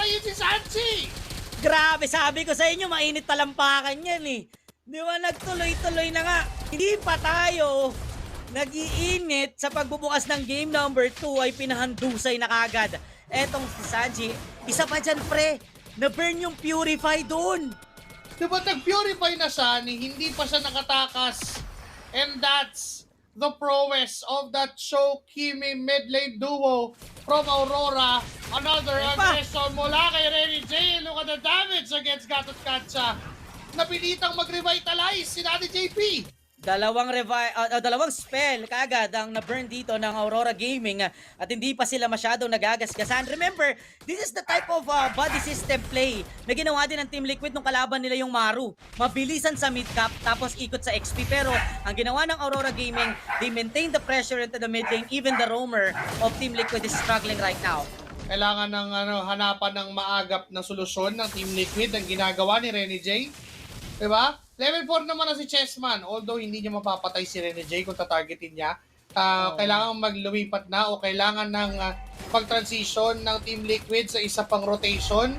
patayin si Sanji! Grabe, sabi ko sa inyo, mainit talampakan yan eh. Di ba, nagtuloy-tuloy na nga. Hindi pa tayo nag-iinit sa pagbubukas ng game number 2 ay pinahandusay na kagad. Etong si Sanji, isa pa dyan pre, na-burn yung Purify doon. Diba nag-purify na siya, hindi pa siya nakatakas. And that's the prowess of that Shokimi mid lane duo from Aurora. Another aggression mula kay Renny J. Look at the damage against Gatot Katsa. Napilitang mag-revitalize si Daddy JP. Dalawang spell kagad ang na-burn dito ng Aurora Gaming at hindi pa sila masyadong nagagasgasan. Remember, this is the type of body system play na ginawa din ng Team Liquid nung kalaban nila yung Maru. Mabilisan sa mid-cap tapos ikot sa XP, pero ang ginawa ng Aurora Gaming, they maintain the pressure into the mid lane. Even the roamer of Team Liquid is struggling right now. Kailangan ng hanapan ng maagap na solusyon ng Team Liquid ang ginagawa ni Renny J. Diba? Level 4 naman na si Chessman, although hindi niya mapapatay si Renny J kung tatargetin niya. Kailangan maglumipat na o kailangan ng pag-transition ng Team Liquid sa isa pang rotation.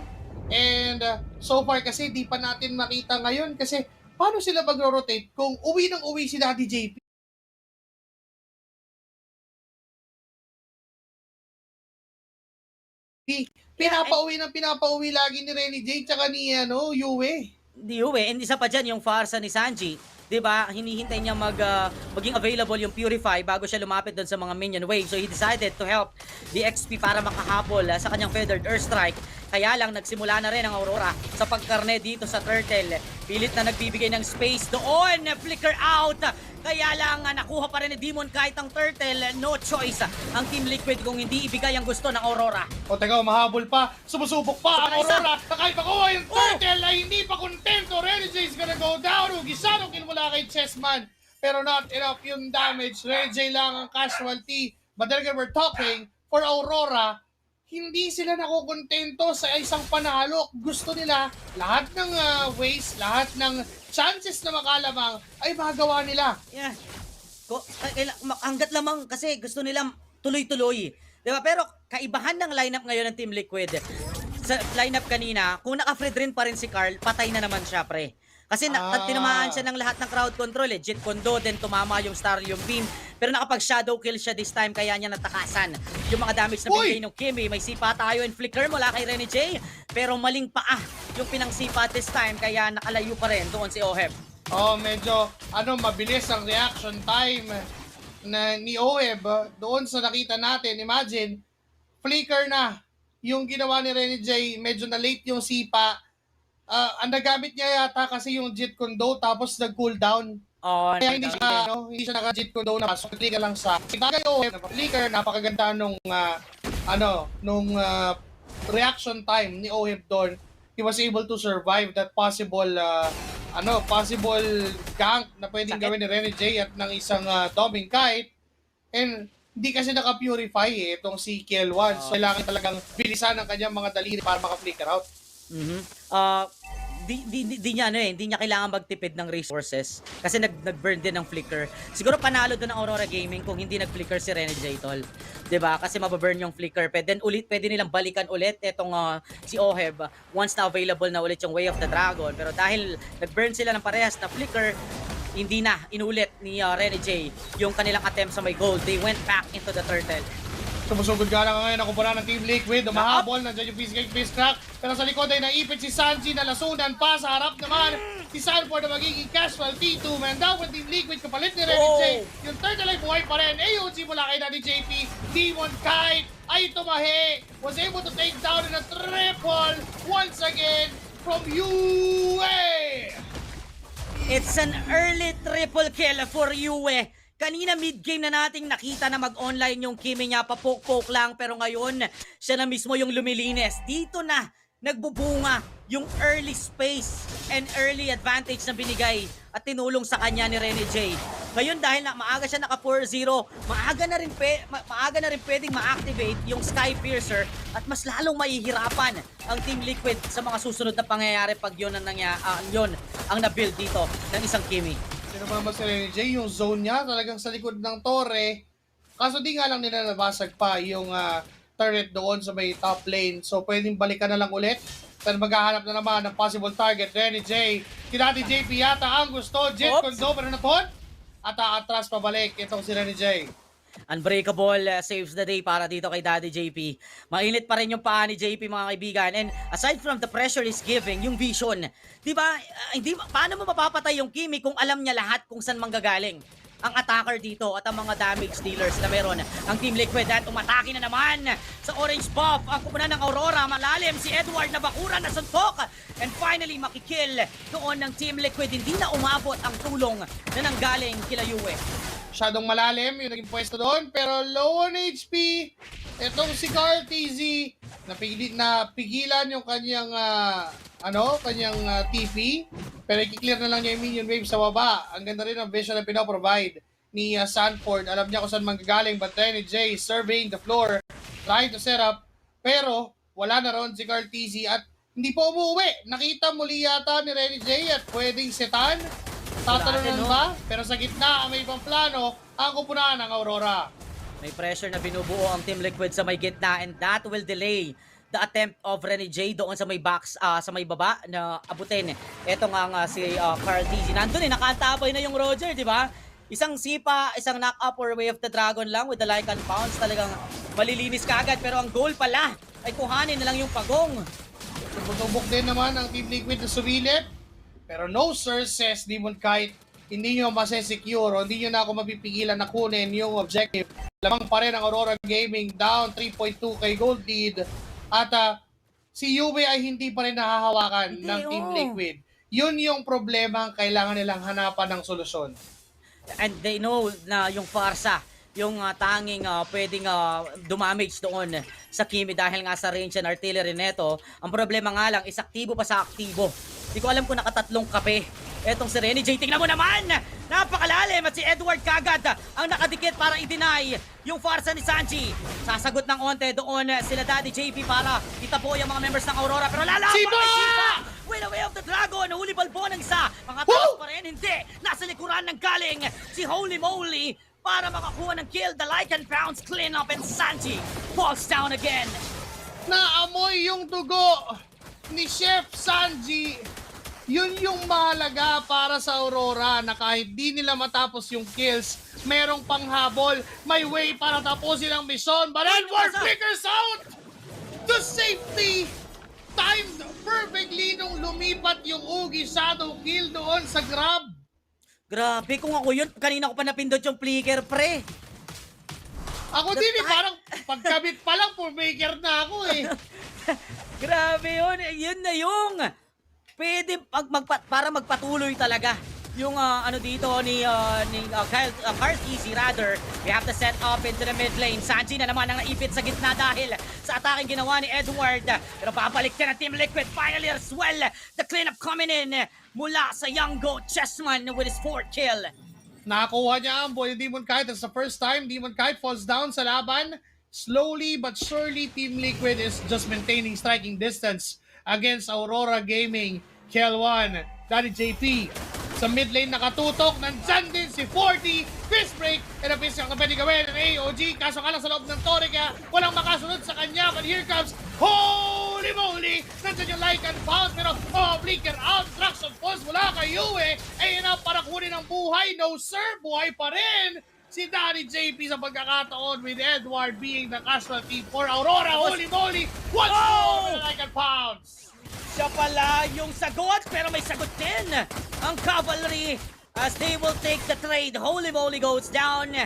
And so far kasi di pa natin makita ngayon kasi paano sila mag-rotate kung uwi ng uwi si Daddy JP? Pinapauwi lagi ni Renny J tsaka ni Yue. Di uwi, and isa pa dyan yung farsa ni Sanji. Diba, hinihintay niya maging available yung Purify bago siya lumapit doon sa mga minion wave. So he decided to help the XP para makahabol sa kanyang Feathered Earthstrike. Kaya lang nagsimula na rin ang Aurora sa pagkarne dito sa Turtle. Pilit na nagbibigay ng space doon, flicker out. Kaya lang nakuha pa rin ni Demon kahit ang Turtle. No choice ang Team Liquid kung hindi ibigay ang gusto ng Aurora. O teka, mahabol pa, sumusubok pa ang Aurora. Kahit makuha yung Turtle ay hindi pa kontento. Renny J is gonna go down. Gisano kinmula kay Chessman. Pero not enough yung damage. Renny J lang ang casualty. But then again, we're talking for Aurora. Hindi sila nakukontento sa isang panalo. Gusto nila lahat ng ways, lahat ng chances na makalamang ay magawa nila. Yeah. Hanggat lamang kasi gusto nila tuloy-tuloy. Diba? Pero kaibahan ng lineup ngayon ng Team Liquid. Sa lineup kanina, kung naka-Fred rin pa rin si Carl, patay na naman siya, pre. Kasi tinamaan siya ng lahat ng crowd control eh. Jet Kondo, then tumama yung Starlium Beam. Pero nakapag-shadow kill siya this time, kaya niya natakasan yung mga damage na bigay ng Kimi. May sipa tayo and flicker mula kay Renny J. Pero maling paa yung pinangsipa this time, kaya nakalayo pa rin doon si Oheb. Medyo mabilis ang reaction time ni Oheb doon sa nakita natin. Imagine, flicker na yung ginawa ni Renny J. Medyo na late yung sipa. Ang nagamit niya yata kasi yung Jet Kondo tapos nag-cooldown. Kaya hindi siya naka-Jet Kondo na pasok. Flicker lang sa flicker. Napakaganda nung reaction time ni Oheb doon. He was able to survive that possible gank na pwedeng gawin ni Renny J at ng isang Doming Kite. And hindi kasi naka-purify itong si KL1. So kailangan talagang bilisan ang kanyang mga daliri para maka-flicker out. Hindi niya kailangan magtipid ng resources kasi nag-burn din ng flicker. Siguro panalo doon ng Aurora Gaming kung hindi nag-flicker si Renny J, tol. 'Di ba? Kasi mababurn yung flicker. Pwede nilang balikan ulit itong si Oheb once na available na ulit yung Way of the Dragon. Pero dahil nag-burn sila ng parehas na flicker, hindi na inulit ni Renny J yung kanilang attempt sa may gold. They went back into the Turtle. Sumusugod ka lang ngayon ang kumpara ng Team Liquid. Umahabol, nandiyan yung Fist Crack. Pero sa likod ay naipit si Sanji na lasunan pa. Sa harap naman, si Sanford na magiging casualty. 2-man down with Team Liquid. Kapalit ni Renny J. Yung Turtle ay buhay pa rin. AOG mula kay Daddy JP. Demon Kite ay tumahi. Was able to take down in a triple once again from Yue. It's an early triple kill for Yue. Kanina mid-game na nating nakita na mag-online yung Kimi niya, papoke-poke lang, pero ngayon siya na mismo yung lumilinis. Dito na nagbubunga yung early space and early advantage na binigay at tinulong sa kanya ni Renny J. Ngayon dahil maaga siya naka 4-0, maaga na rin pwedeng ma-activate yung Sky Piercer at mas lalong mahihirapan ang Team Liquid sa mga susunod na pangyayari pag yun ang na-build dito ng isang Kimi. Sino ba si Renny J? Yung zone niya talagang sa likod ng torre. Kaso di nga lang nila nabasag pa yung turret doon sa may top lane. So pwedeng balikan na lang ulit. Pero maghahanap na naman ng possible target. Renny J. Daddy JP yata ang gusto. Jet Oops. Kondo pero naton. At atras pabalik. Itong si Renny J. Unbreakable saves the day para dito kay Daddy JP. Mainit pa rin yung paa ni JP mga kaibigan. And aside from the pressure is giving, yung vision. Di ba, paano mo mapapatay yung Kimi kung alam niya lahat kung saan manggagaling ang attacker dito at ang mga damage dealers na meron ang Team Liquid at umatake na naman sa orange buff ang kupunan ng Aurora. Malalim si Edward na bakura na suntok and finally makikill doon ng Team Liquid. Hindi na umabot ang tulong na nanggaling kila Yue. Masyadong malalim yung naging pwesto doon. Pero low on HP. Itong si Carl TZ napigilan yung kanyang TP. Pero i-clear na lang niya yung minion wave sa baba. Ang ganda rin ang vision na pinoprovide ni Sanford. Alam niya kung saan manggagaling. But Renny J surveying the floor. Trying to set up. Pero wala na ron si Carl TZ at hindi pa umuwi. Nakita muli yata ni Renny J at pwedeng setan. Tatalunan ba? Pero sa gitna, may ibang plano ang kupunan ng Aurora. May pressure na binubuo ang Team Liquid sa may gitna and that will delay the attempt of Renny J doon sa may box, sa may baba na abutin. Ito nga si Carl TZ. Nandun nakaantabay na yung Roger, di ba? Isang sipa, isang knock-up or Way of the Dragon lang with the Lycan Pounce. Talagang malilinis kaagad. Pero ang goal pala ay kuhanin na lang yung pagong. Tubok din naman ang Team Liquid na sumilit. Pero no sir, says Demon Kite, hindi nyo masesecure o hindi nyo na ako mapipigilan na kunin yung objective. Lamang pa rin ang Aurora Gaming down 3.2 kay Gold Lead. At si Yue ay hindi pa rin nahahawakan ng Team Liquid. Yun yung problema ang kailangan nilang hanapan ng solusyon. And they know na yung Farsa, yung tanging pwedeng dumamage doon sa Kimi dahil nga sa range and artillery neto. Ang problema nga lang is aktibo pa sa aktibo. Hindi ko alam kung nakatatlong kape. Etong si Renny J, tingnan mo naman! Napakalalim at si Edward kagad ang nakadikit para i-deny yung Farsa ni Sanji. Sasagot ng onte doon sila Daddy JP para itapo yung mga members ng Aurora. Pero lalaban Shiba! kay Shiba! With a Way of the Dragon, huli balbo ng isa. Mga taas pa rin, hindi. Nasa likuran ng galing si Holy Moly para makakuha ng kill. The Lycan Pounce clean up and Sanji falls down again. Naamoy yung dugo ni Chef Sanji. Yun yung mahalaga para sa Aurora na kahit di nila matapos yung kills, merong panghabol, may way para tapusin ang mission. But Edward flickers out! The safety! Timed perfectly nung lumipat yung Ugi Shadow kill doon sa grab. Grabe, kung ako yun, kanina ko pa napindot yung flicker, pre. Ako din parang pagkabit pa lang, maker na ako eh. Grabe yun, yun na yung pwede para magpatuloy talaga yung dito ni Carl TZ rather. We have to set up into the mid lane. Sanji na naman ang naipit sa gitna dahil sa ataking ginawa ni Edward. Pero babalik na ng Team Liquid finally as well. The cleanup coming in mula sa Young Goat Chessman with his 4th kill. Nakakuha niya ang boy Demon Kite. That's the first time Demon Kite falls down sa laban. Slowly but surely, Team Liquid is just maintaining striking distance against Aurora Gaming. Kill 1, Daddy JP. Sa mid lane nakatutok, nandyan din si 40. Fist break, and a fist ang pwede gawin ng AOG. Kaso nga lang sa loob ng tore kaya walang makasunod sa kanya. But here comes, holy moly! Nandyan yung Lycan Pounce, pero flicker out. Traction Force mula kay Yue. Ayun na, para kunin ang buhay. No sir, buhay pa rin si Daddy JP sa pagkakataon with Edward being the casualty for Aurora. Holy moly! What's more with the Lycan Pounce? Siya pala yung sagot, pero may sagot din ang Cavalry as they will take the trade. Holy moly goes down.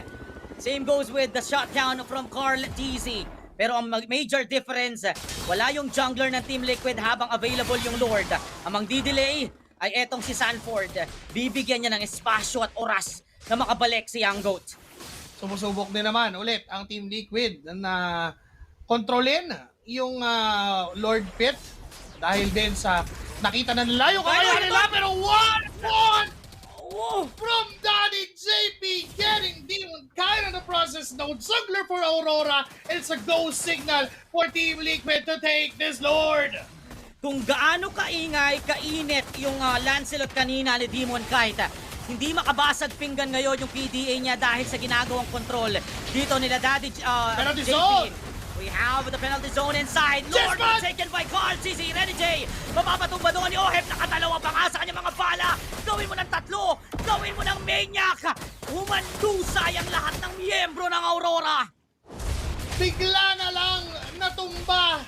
Same goes with the shutdown from Carl TZ. Pero ang major difference, wala yung jungler ng Team Liquid habang available yung Lord. Ang magdi-delay ay etong si Sanford. Bibigyan niya ng espasyo at oras na makabalik si Young Goat. Sumusubok din naman ulit ang Team Liquid na kontrolin yung Lord Pit dahil din sa nakita na nila yung kakayahan nila, pero 1-1 from Daddy JP getting Demon Kite in the process. No jungler for Aurora. It's a go signal for Team Liquid to take this Lord. Kung gaano kaingay, kainit yung Lancelot kanina ni Demon Kite, hindi makabasag pinggan ngayon yung PDA niya dahil sa ginagawang control dito nila Daddy Pero JP. dissolve! We have the penalty zone inside. Lord Chessman! taken by Carl CC. Renny J. Mapapatumba doon ni Oheb. Nakadalawa pa nga sa kanyang mga bala. Gawin mo ng tatlo. Gawin mo ng maniac. Humandusay ang lahat ng miyembro ng Aurora. Bigla na lang natumba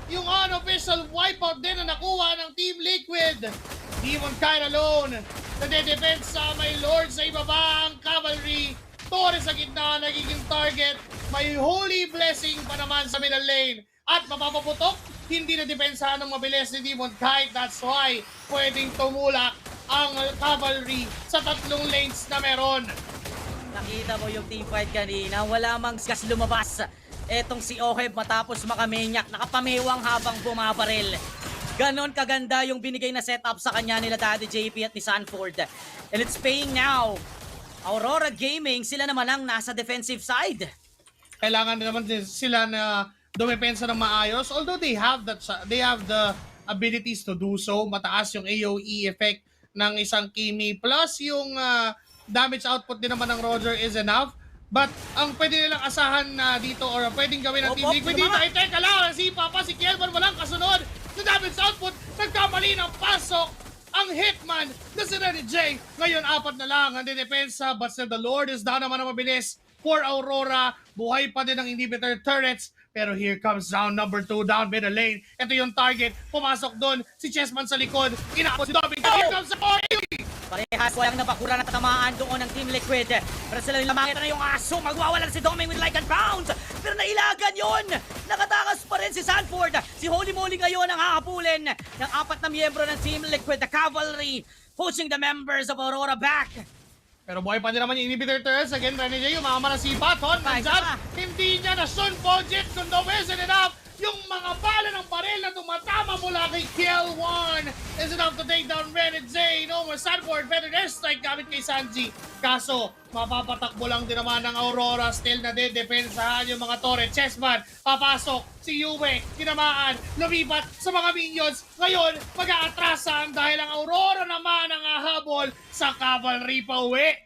yung unofficial wipeout din na nakuha ng Team Liquid. Demon Kite alone. Nade-depensa, may Lord sa ibaba ang Cavalry. Torres sa gitna, nagiging target. May Holy Blessing pa naman sa middle lane. At mapapaputok, hindi na depensahan ng mabilis ni Demon Kite. That's why pwedeng tumulak ang Cavalry sa tatlong lanes na meron. Nakita mo yung teamfight kanina. Wala mang gas lumabas. Etong si Oheb matapos makamanyak. Nakapamewang habang bumabaril. Ganon kaganda yung binigay na setup sa kanya nila Daddy JP at ni Sanford. And it's paying now. Aurora Gaming, sila naman ang nasa defensive side. Kailangan naman din sila na dumepensa ng maayos. Although they have the abilities to do so. Mataas yung AoE effect ng isang Kimi. Plus yung damage output din naman ng Roger is enough. But ang pwede nilang asahan na dito or pwedeng gawin ng Team Liquid dito ay teka lang, si Papa, si Kielvan walang kasunod. Sa damage output, nagkamali ng pasok ang Hitman na si Renny J. Ngayon, 4 na lang ang dinepensa, but still the Lord is down naman ang mabilis for Aurora. Buhay pa din ang inhibitor turrets. Pero here comes round number 2 down middle lane. Ito yung target. Pumasok doon si Chessman sa likod. Inaabot si Dobby. Here comes the Parehas walang nabakura na tatamaan doon ng Team Liquid. Pero sila yung lamangit na yung aso. Magwawalan si Doming with like and bounce. Pero nailagan yon. Nakatakas pa rin si Sanford. Si Holy Moly ngayon ang hahabulin ng 4 na miyembro ng Team Liquid. The Cavalry pushing the members of Aurora back. Pero buhay pa din naman yung inhibitor turrets. Again, Renny J, umama na si Paton. Nandyan, hindi niya na-stun budget kung daw isn't enough. Yung mga bala ng baril na tumatama mula kay Kiel1 is enough to take down Renny J. No more Sanford, better airstrike gamit kay Sanji. Kaso, mapapatakbo lang din naman ng Aurora. Still na depensahan yung mga turret. Chessman, papasok. Si Yue, tinamaan, lumipat sa mga minions. Ngayon, mag-aatrasan dahil ang Aurora naman ang hahabol sa Cavalry pa uwi.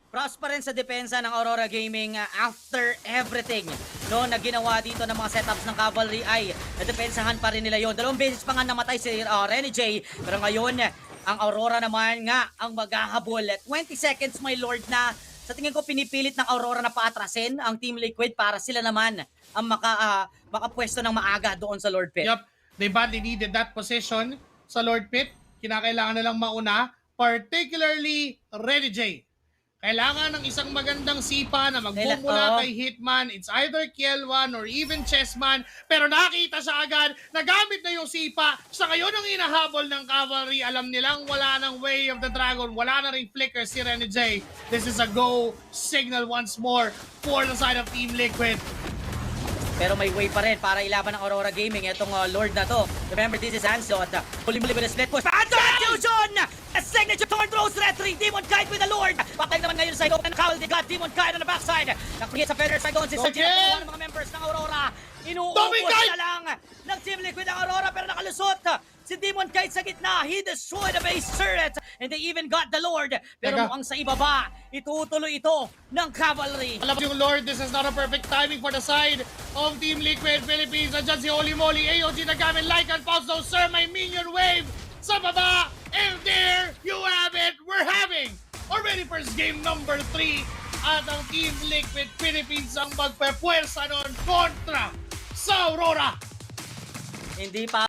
Props pa rin sa depensa ng Aurora Gaming after everything no, na ginawa dito ng mga setups ng Cavalry ay nadepensahan pa rin nila yon. 2 beses pa nga namatay si Renny J. Pero ngayon, ang Aurora naman nga ang maghahabol. 20 seconds, my lord, na sa tingin ko pinipilit ng Aurora na paatrasin ang Team Liquid para sila naman ang makapwesto ng maaga doon sa Lord Pit. Yup, they badly needed that position sa Lord Pit. Kinakailangan nilang mauna, particularly Renny J. Kailangan ng isang magandang sipa na magbumula kay Hitman. It's either Kiel1 or even Chessman. Pero nakita siya agad, nagamit na yung sipa. Sa ngayon ang inahabol ng Cavalry. Alam nilang wala ng Way of the Dragon. Wala na ring flicker si Renny J. This is a go signal once more for the side of Team Liquid. Pero may way pa rin para ilaban ng Aurora Gaming itong Lord na to. Remember, this is Anslot. Huli-muli with a split push. Phantom Fusion! A signature torn throws retry. Demon Kite with the Lord. Patay naman ngayon sa open cowl. They got Demon Kite on the backside. Nakikita sa feather side doon. Si Sergio ng mga members ng Aurora. Inuubos na lang ng Team Liquid ng Aurora pero nakalusot. Si Demon Kite sa gitna. He destroyed the base turret. And they even got the Lord. Pero mukhang sa ibaba, itutuloy ito ng Cavalry. Alam mo yung Lord, this is not a perfect timing for the side of Team Liquid Philippines. Nandiyan si Holy Moly. AOG na gamit like and pulse. No sir, may minion wave sa baba. And there you have it. We're having already first game number 3. At ang Team Liquid Philippines ang magpapwersa nun kontra sa Aurora. Hindi pa